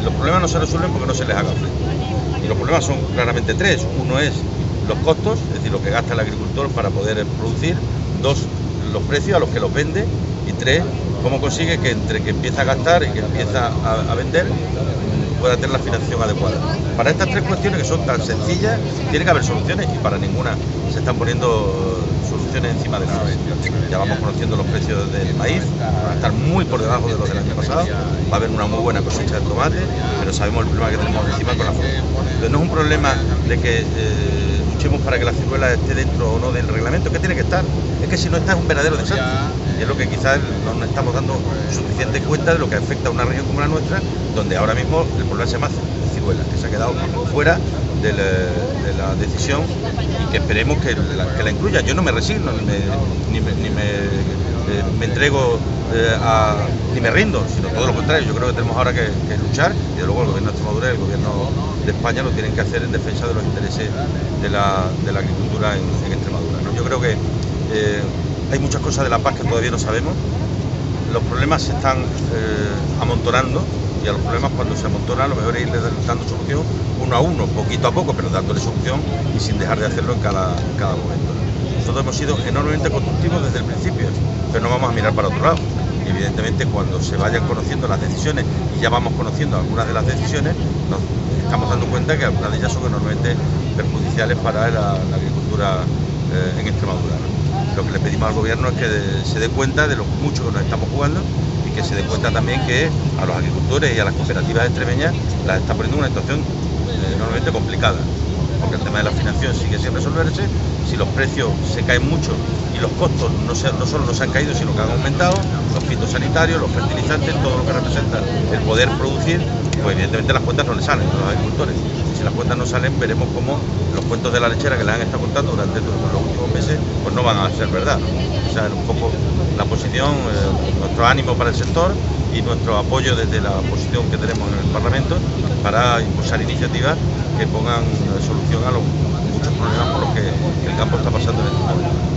los problemas no se resuelven porque no se les haga frente. Y los problemas son claramente tres. Uno es los costos, es decir, lo que gasta el agricultor para poder producir. Dos, los precios a los que los vende. Y tres, cómo consigue que entre que empieza a gastar y que empieza a vender pueda tener la financiación adecuada. Para estas tres cuestiones que son tan sencillas, tiene que haber soluciones y para ninguna se están poniendo soluciones encima de la mesa. Ya vamos conociendo los precios del maíz, van a estar muy por debajo de los del año pasado, va a haber una muy buena cosecha de tomate, pero sabemos el problema que tenemos encima con la fruta. Entonces no es un problema de que luchemos para que la ciruela esté dentro o no del reglamento, que tiene que estar, es que si no está es un verdadero desastre. Y es lo que quizás no nos estamos dando suficiente cuenta de lo que afecta a una región como la nuestra, donde ahora mismo el problema se llama ciruela, que se ha quedado fuera de la decisión y que esperemos que la incluya. Yo no me resigno, ni me entrego ni me rindo, sino todo lo contrario. Yo creo que tenemos ahora que luchar y de luego el gobierno de Extremadura y el gobierno de España lo tienen que hacer en defensa de los intereses de la agricultura en Extremadura, ¿no? Yo creo que hay muchas cosas de la PAC que todavía no sabemos. Los problemas se están amontonando y a los problemas cuando se amontonan lo mejor es irles dando solución uno a uno, poquito a poco, pero dándole solución y sin dejar de hacerlo en cada momento. Nosotros hemos sido enormemente constructivos desde el principio, pero no vamos a mirar para otro lado. Y evidentemente cuando se vayan conociendo las decisiones, y ya vamos conociendo algunas de las decisiones, nos estamos dando cuenta que algunas de ellas son enormemente perjudiciales para la agricultura en Extremadura, ¿no? Lo que le pedimos al gobierno es que se dé cuenta de lo mucho que nos estamos jugando y que se dé cuenta también que a los agricultores y a las cooperativas extremeñas las está poniendo en una situación enormemente complicada, porque el tema de la financiación sigue sin resolverse. Si los precios se caen mucho y los costos no solo no se han caído, sino que han aumentado, los fitosanitarios, los fertilizantes, todo lo que representa el poder producir, pues evidentemente las cuentas no le salen a los agricultores. Si las cuentas no salen, veremos cómo los cuentos de la lechera que les han estado contando durante los últimos meses, pues no van a ser verdad, ¿no? O sea, un poco la posición, nuestro ánimo para el sector y nuestro apoyo desde la posición que tenemos en el Parlamento para impulsar iniciativas que pongan solución a los muchos problemas por los que el campo está pasando en este momento.